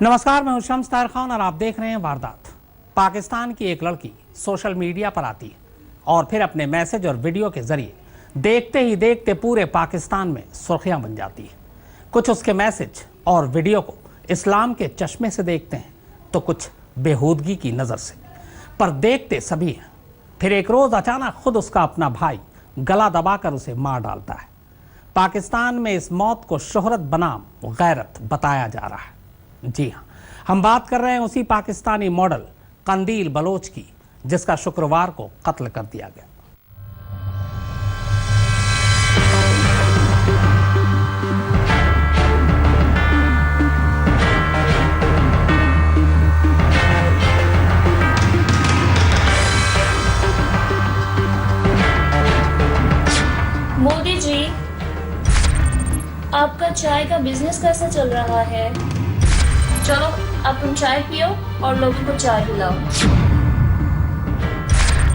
नमस्कार, मैं हूं शम्स ताहिर खान और आप देख रहे हैं वारदात। पाकिस्तान की एक लड़की सोशल मीडिया पर आती है और फिर अपने मैसेज और वीडियो के जरिए देखते ही देखते पूरे पाकिस्तान में सुर्खियां बन जाती है। कुछ उसके मैसेज और वीडियो को इस्लाम के चश्मे से देखते हैं तो कुछ बेहूदगी की नज़र से, पर देखते सभी हैं। फिर एक रोज़ अचानक खुद उसका अपना भाई गला दबाकर उसे मार डालता है। पाकिस्तान में इस मौत को शोहरत बनाम गैरत बताया जा रहा है। जी हाँ, हम बात कर रहे हैं उसी पाकिस्तानी मॉडल कंदील बलोच की, जिसका शुक्रवार को कत्ल कर दिया गया। मोदी जी, आपका चाय का बिजनेस कैसा चल रहा है? चलो अब तुम चाय पियो और लोगों को चाय पिलाओ।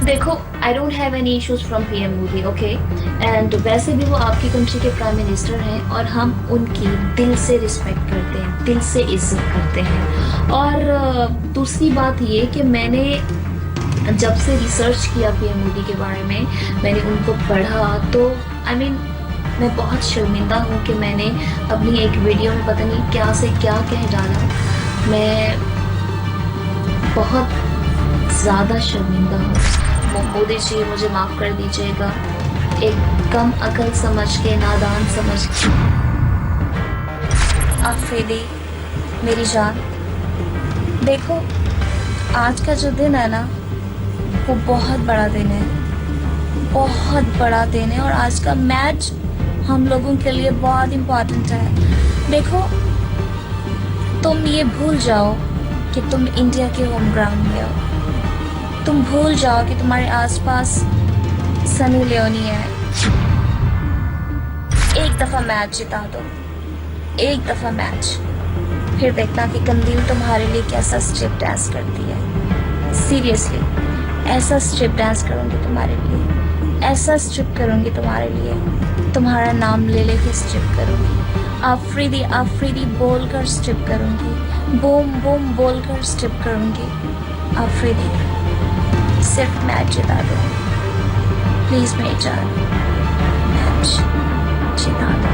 देखो, I don't have any issues from PM Modi, okay? And वैसे भी वो आपकी कंट्री के प्राइम मिनिस्टर हैं और हम उनकी दिल से रिस्पेक्ट करते हैं, दिल से इज्जत करते हैं। और दूसरी बात ये कि मैंने जब से रिसर्च किया पीएम मोदी के बारे में, मैंने उनको पढ़ा, तो मैं बहुत शर्मिंदा हूँ कि मैंने अपनी एक वीडियो में पता नहीं क्या से क्या कह डाला। मैं बहुत ज़्यादा शर्मिंदा हूँ। मोदी जी, मुझे माफ़ कर दीजिएगा, एक कम अकल समझ के, नादान समझ के। आफरीदी मेरी जान, देखो आज का जो दिन है ना, वो बहुत बड़ा दिन है, बहुत बड़ा दिन है। और आज का मैच हम लोगों के लिए बहुत इम्पोर्टेंट है। देखो, तुम ये भूल जाओ कि तुम इंडिया के होम ग्राउंड में हो। तुम भूल जाओ कि तुम्हारे आसपास सनी लियोनी है। एक दफ़ा मैच जिता दो, एक दफ़ा मैच, फिर देखना कि कंदील तुम्हारे लिए कैसा स्ट्रिप डांस करती है। सीरियसली, ऐसा स्ट्रिप डांस करूँगी तुम्हारे लिए, ऐसा स्ट्रिप करूँगी तुम्हारे लिए, तुम्हारा नाम ले लेके स्ट्रिप करूँगी। आफरीदी आफरीदी बोल कर स्ट्रिप करूँगी, बूम बूम बोल कर स्ट्रिप करूँगी। आफरीदी, सिर्फ मैच जिता दो प्लीज़ मेरी जान, मैच जिता दो।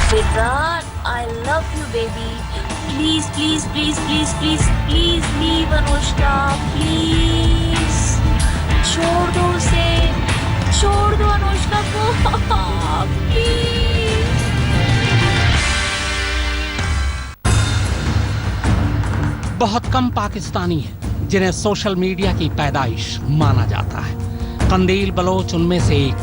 Virat, I love you baby. Please, please, please, please, please, please leave Anushka, please. छोड़ दो उसे, छोड़ दो अनुष्का को, प्लीज। बहुत कम पाकिस्तानी हैं जिन्हें सोशल मीडिया की पैदाइश माना जाता है। कंदील बलोच उनमें से एक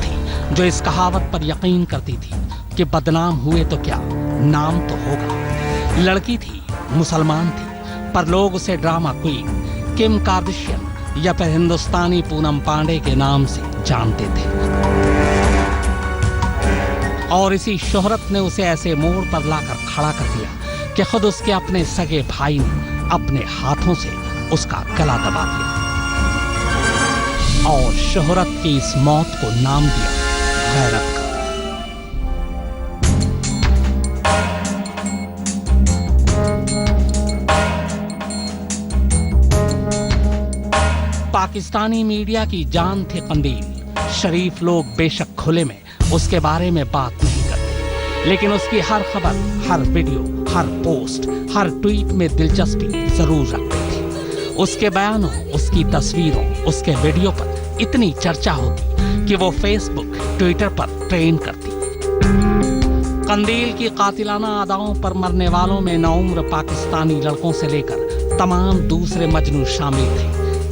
थी जो इस कहावत पर यकीन करती थी कि बदनाम हुए तो क्या, नाम तो होगा। लड़की थी, मुसलमान थी, पर लोग उसे ड्रामा क्वीन, किम कार्दाशियन या फिर हिंदुस्तानी पूनम पांडे के नाम से जानते थे। और इसी शोहरत ने उसे ऐसे मोड़ पर लाकर खड़ा कर दिया कि खुद उसके अपने सगे भाई ने अपने हाथों से उसका गला दबा दिया और शोहरत की इस मौत को नाम दिया गैरत का। पाकिस्तानी मीडिया की जान थे कंदील। शरीफ लोग बेशक खुले में उसके बारे में बात नहीं करते, लेकिन उसकी हर खबर, हर वीडियो, हर पोस्ट, हर ट्वीट में दिलचस्पी जरूर रखते थे। उसके बयानों, उसकी तस्वीरों, उसके वीडियो पर इतनी चर्चा होती कि वो फेसबुक, ट्विटर पर ट्रेंड करती। कंदील की कातिलाना अदाओं पर मरने वालों में नौउम्र पाकिस्तानी लड़कों से लेकर तमाम दूसरे मजनू शामिल थे।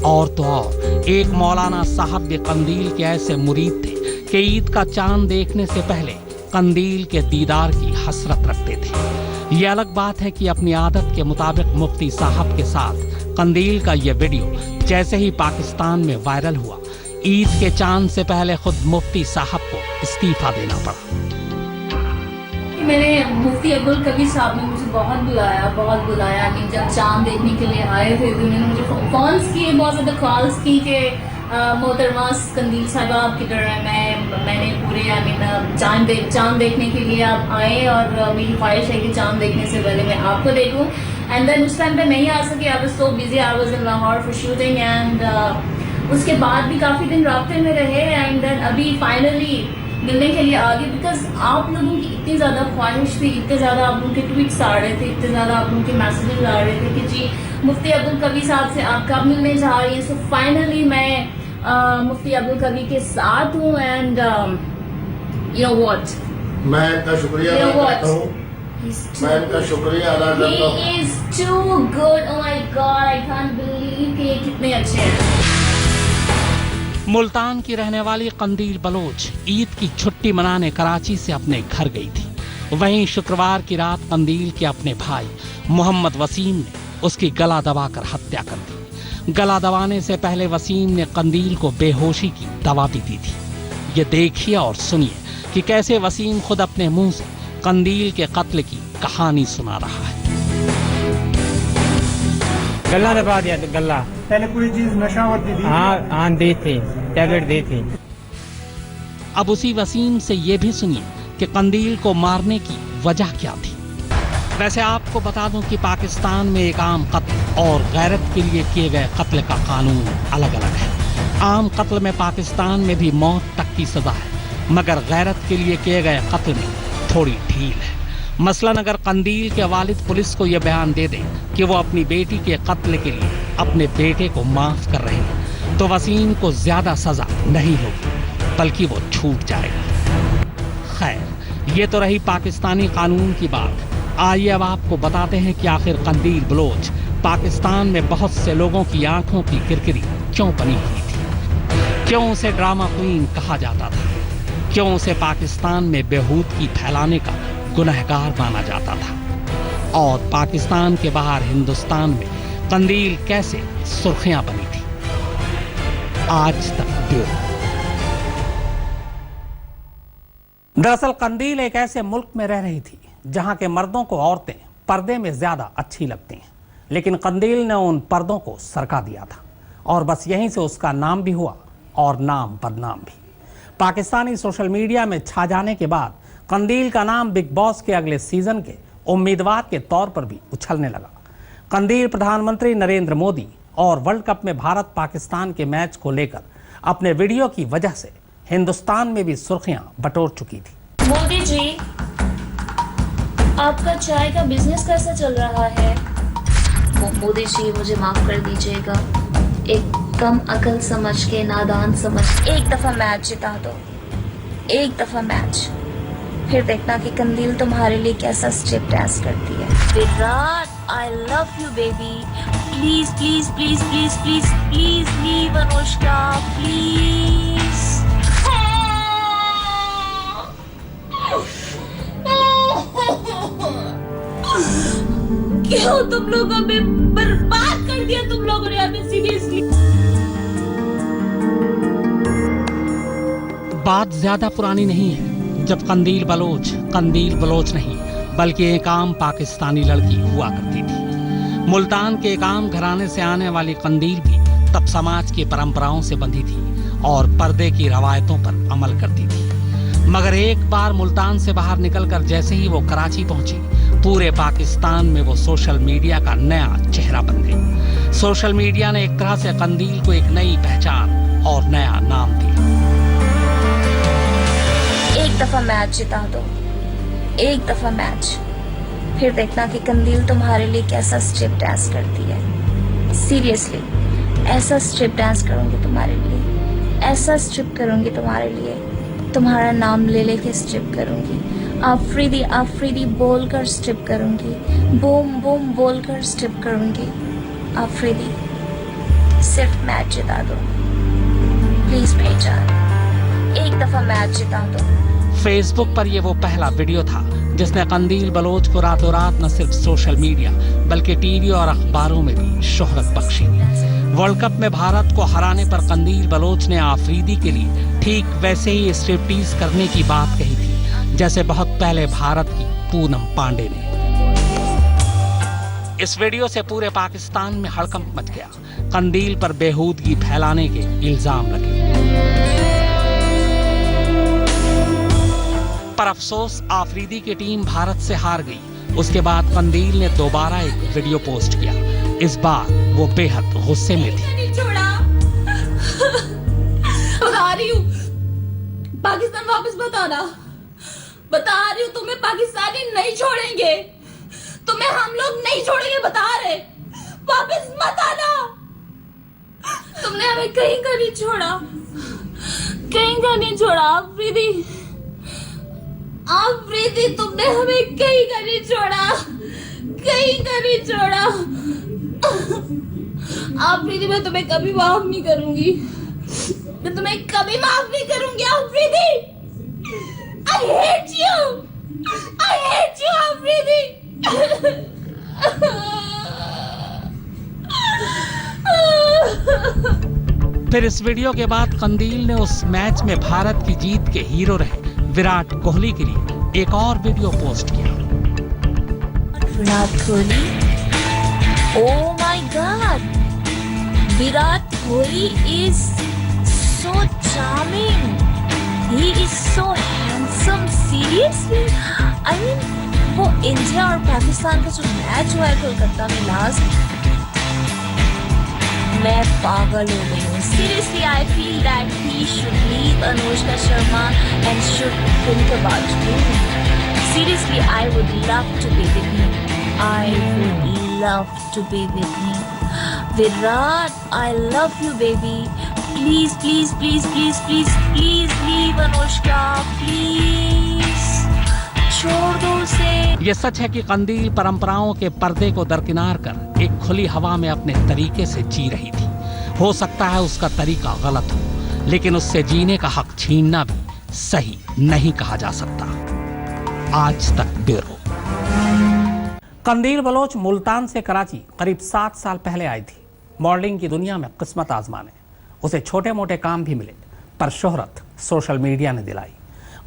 और तो और एक मौलाना साहब भी कंदील के ऐसे मुरीद थे कि ईद का चांद देखने से पहले कंदील के दीदार की हसरत रखते थे। ये अलग बात है कि अपनी आदत के मुताबिक मुफ्ती साहब के साथ कंदील का ये वीडियो जैसे ही पाकिस्तान में वायरल हुआ, ईद के चांद से पहले खुद मुफ्ती साहब को इस्तीफा देना पड़ा। मैंने मुफ्ती अब्दुल कबीर साहब ने मुझे बहुत बुलाया कि जब चांद देखने के लिए आए थे तो उन्होंने मुझे कॉल्स किए, बहुत ज़्यादा कॉल्स की कि मोहतरमा कंदील साहिबा आपकी तरह मैंने पूरे चांद देखने के लिए आप आए और मेरी ख्वाहिश है कि चांद देखने से पहले मैं आपको देखूं। एंड देन उस टाइम पे नहीं आ सकी, I was so busy, I was in Lahore for shooting. And उसके बाद भी काफ़ी दिन रास्ते में रहे एंड देन अभी फाइनली मिलने के लिए आ गए, बिकॉज आप लोगों की इतनी ज़्यादा ख्वाहिश थी, इतने ज़्यादा आप लोगों के ट्वीट्स आ रहे थे, इतने ज़्यादा आप लोगों के मैसेजेस आ रहे थे कि जी मुफ्ती अब्दुल कवी साहब से आप कब मिलने जा रही हैं। सो फाइनली मैं मुफ्ती अब्दुल कवी के साथ हूँ एंड यू नो व्हाट, मैं इनका शुक्रिया अदा करता हूँ। मैं इनका शुक्रिया अदा करता हूँ। He is too good, oh my God, I can't believe कि ये कितने अच्छे हैं। मुल्तान की रहने वाली कंदील बलोच ईद की छुट्टी मनाने कराची से अपने घर गई थी। वहीं शुक्रवार की रात कंदील के अपने भाई मोहम्मद वसीम ने उसकी गला दबाकर हत्या कर दी। गला दबाने से पहले वसीम ने कंदील को बेहोशी की दवा भी दी थी। ये देखिए और सुनिए कि कैसे वसीम खुद अपने मुंह से कंदील के कत्ल की कहानी सुना रहा है। गला दबा दिया था, गला पहले पूरी चीज नशावर दी थी। हाँ दी थी, टैबलेट दी थी। अब उसी वसीम से ये भी सुनिए कि कंदील को मारने की वजह क्या थी। वैसे आपको बता दूं कि पाकिस्तान में एक आम कत्ल और गैरत के लिए किए गए कत्ल का कानून अलग अलग है। आम कत्ल में पाकिस्तान में भी मौत तक की सजा है, मगर गैरत के लिए किए गए कत्ल में थोड़ी ढील है। मसलन अगर कंदील के वालिद पुलिस को यह बयान दे दें कि वो अपनी बेटी के कत्ल के लिए अपने बेटे को माफ कर रहे हैं, तो वसीम को ज्यादा सजा नहीं होगी, बल्कि वो छूट जाएगा। खैर, ये तो रही पाकिस्तानी कानून की बात। आइए अब आपको बताते हैं कि आखिर कंदील बलोच पाकिस्तान में बहुत से लोगों की आंखों की किरकिरी क्यों बनी हुई थी। क्यों उसे ड्रामा क्वीन कहा जाता था, क्यों उसे पाकिस्तान में बेहूदगी फैलाने का गुनहगार माना जाता था, और पाकिस्तान के बाहर हिंदुस्तान में कंदील कैसे सुर्खियां बनी थी। आज तक ब्यूरो। दरअसल कंदील एक ऐसे मुल्क में रह रही थी जहां के मर्दों को औरतें पर्दे में ज्यादा अच्छी लगती हैं, लेकिन कंदील ने उन पर्दों को सरका दिया था और बस यहीं से उसका नाम भी हुआ और नाम बदनाम भी। पाकिस्तानी सोशल मीडिया में छा जाने के बाद कंदील का नाम बिग बॉस के अगले सीजन के उम्मीदवार के तौर पर भी उछलने लगा। कंदील प्रधानमंत्री नरेंद्र मोदी और वर्ल्ड कप में भारत पाकिस्तान के मैच को लेकर अपने वीडियो की वजह से हिंदुस्तान में भी सुर्खियां बटोर चुकी थी। मोदी जी, आपका चाय का बिजनेस कैसा चल रहा है? मोदी जी, मुझे माफ कर दीजिएगा, एक कम अकल समझ के, नादान समझ, एक दफा मैच जिता दो, एक दफा मैच, फिर देखना कि कंदील तुम्हारे लिए कैसा स्टेप डांस करती है। Virat, I love you baby, please please please please please please leave Anushka, please. क्यों तुम लोग हमें बर्बाद कर दिया, तुम लोगों ने हमें सीरियसली। बात ज्यादा पुरानी नहीं है जब कंदील बलोच नहीं बल्कि एक आम पाकिस्तानी लड़की हुआ करती थी। मुल्तान के एक आम घराने से आने वाली कंदील भी तब समाज की परंपराओं से बंधी थी और पर्दे की रवायतों पर अमल करती थी। मगर एक बार मुल्तान से बाहर निकलकर जैसे ही वो कराची पहुंची, पूरे पाकिस्तान में वो सोशल मीडिया का नया चेहरा बन गई। सोशल मीडिया ने एक तरह से कंदील को एक नई पहचान और नया नाम दिया। एक दफा मैच जिता दो, एक दफा मैच, फिर देखना कि कंदील तुम्हारे लिए कैसा स्ट्रिप डांस करती है। सीरियसली, ऐसा स्ट्रिप डांस करूंगी तुम्हारे लिए, ऐसा स्ट्रिप करूंगी तुम्हारे लिए, तुम्हारा नाम ले लेके स्ट्रिप करूंगी। आफरीदी बोल कर स्ट्रिप करूंगी, बूम बूम बोल कर स्ट्रिप करूंगी। आफरीदी, सिर्फ मैच जिता दो प्लीज बेजान, एक दफा मैच जिता दो। फेसबुक पर ये वो पहला वीडियो था जिसने कंदील बलोच को रातों रात न सिर्फ सोशल मीडिया बल्कि टीवी और अखबारों में भी शोहरत बख्शी। वर्ल्ड कप में भारत को हराने पर कंदील बलोच ने आफरीदी के लिए ठीक वैसे ही स्ट्रिपटीज करने की बात कही थी जैसे बहुत पहले भारत की पूनम पांडे ने। इस वीडियो से पूरे पाकिस्तान में हड़कंप मच गया। कंदील पर बेहूदगी फैलाने के इल्जाम लगे। पर अफसोस आफरीदी की टीम भारत से हार गई। उसके बाद कंदील ने दोबारा एक वीडियो पोस्ट किया। इस बार वो बेहद गुस्से में थी। नहीं छोड़ा, बता रही हूँ, पाकिस्तान वापस बताना, बता रही हूँ तुम्हें पाकिस्तानी नहीं छोड़ेंगे, तुम्हें हम लोग नहीं छोड़ेंगे, बता रहे, वापस मत आना। तुमने हमें कहीं का नहीं छोड़ा, कहीं का नहीं छोड़ा आफरीदी, आफरीदी तुमने हमें कहीं का नहीं छोड़ा, कहीं का नहीं छोड़ा। आफरीदी मैं तुम्हें कभी माफ नहीं करूंगी, मैं तुम्हें कभी माफ नहीं करूंगी Afridi. I hate you, I hate you Afridi. फिर इस वीडियो के बाद कंदील ने उस मैच में भारत की जीत के हीरो रहे विराट कोहली के लिए एक और वीडियो पोस्ट किया। Virat Kohli, oh my God, Virat Kohli is so charming. He is so handsome. Seriously, I mean, वो इंडिया और पाकिस्तान का जो मैच हुआ है कोलकाता में लास्ट, मैं पागल हो गई हूँ। Seriously, I feel that he should leave Anushka Sharma and should think about him. Seriously, I would love to be with him. I would love to be with him. Virat, I love you, baby. Please, please, please, please, please, please leave Anushka. Please. छोड़ दो उसे। ये सच है कि कंदील परंपराओं के पर्दे को दरकिनार कर एक खुली हवा में अपने तरीके से जी रही थी। हो सकता है उसका तरीका गलत हो, लेकिन उससे जीने का हक छीनना भी सही नहीं कहा जा सकता। आज तक ब्यूरो। कंदील बलोच मुल्तान से कराची करीब 7 साल पहले आई थी। मॉडलिंग की दुनिया में किस्मत आजमाने उसे छोटे मोटे काम भी मिले, पर शोहरत सोशल मीडिया ने दिलाई,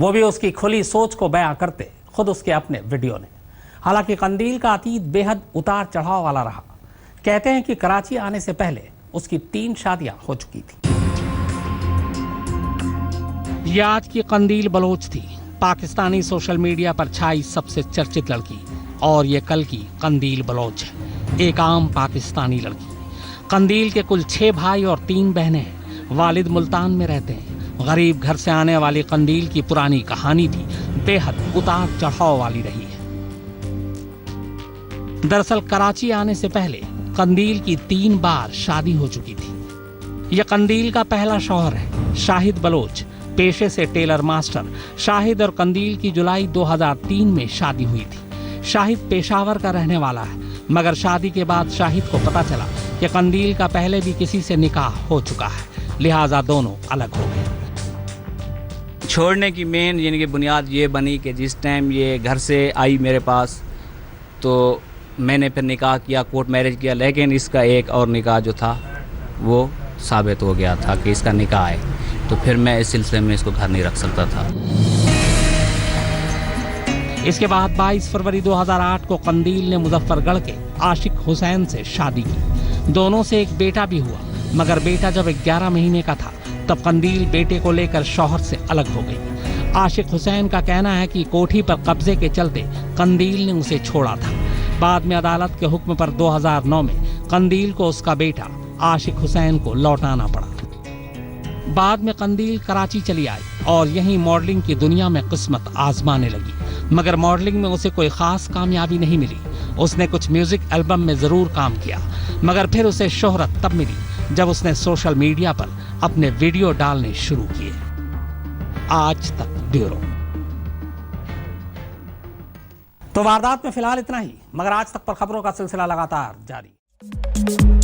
वो भी उसकी खुली सोच को बयां करते खुद उसके अपने वीडियो ने। हालांकि कंदील का अतीत बेहद उतार चढ़ाव वाला रहा। कहते हैं कि कराची आने से पहले उसकी 3 शादियां हो चुकी थी। ये आज की कंदील बलोच थी, पाकिस्तानी सोशल मीडिया पर छाई सबसे चर्चित लड़की। और ये कल की कंदील बलोच है, एक आम पाकिस्तानी लड़की। कंदील के कुल 6 भाई और 3 बहनें हैं। वालिद मुल्तान में रहते हैं। गरीब घर से आने वाली कंदील की पुरानी कहानी भी बेहद उतार चढ़ाव वाली रही है। दरअसल कराची आने से पहले कंदील की 3 बार शादी हो चुकी थी। यह कंदील का पहला शौहर है, शाहिद बलोच, पेशे से टेलर मास्टर। शाहिद और कंदील की जुलाई 2003 में शादी हुई थी। शाहिद पेशावर का रहने वाला है, मगर शादी के बाद शाहिद को पता चला कि कंदील का पहले भी किसी से निकाह हो चुका है, लिहाजा दोनों अलग हो गए। छोड़ने की मेन यानी कि बुनियाद ये बनी कि जिस टाइम ये घर से आई मेरे पास, तो मैंने फिर निकाह किया, कोर्ट मैरिज किया, लेकिन इसका एक और निकाह जो था वो साबित हो गया था कि इसका निकाह है, तो फिर मैं इस सिलसिले में इसको घर नहीं रख सकता था। इसके बाद 22 फरवरी 2008 को कंदील ने मुजफ्फरगढ़ के आशिक हुसैन से शादी की। दोनों से एक बेटा भी हुआ, मगर बेटा जब 11 महीने का था तब कंदील बेटे को लेकर शौहर से अलग हो गई। आशिक हुसैन का कहना है कि कोठी पर कब्जे के चलते कंदील ने उसे छोड़ा था। बाद में अदालत के हुक्म पर 2009 में कंदील को उसका बेटा आशिक हुसैन को लौटाना पड़ा। बाद में कंदील कराची चली आई और यहीं मॉडलिंग की दुनिया में किस्मत आजमाने लगी, मगर मॉडलिंग में उसे कोई खास कामयाबी नहीं मिली। उसने कुछ म्यूजिक एल्बम में जरूर काम किया, मगर फिर उसे शोहरत तब मिली जब उसने सोशल मीडिया पर अपने वीडियो डालने शुरू किए। आज तक ब्यूरो। तो वारदात में फिलहाल इतना ही, मगर आज तक पर खबरों का सिलसिला लगातार जारी।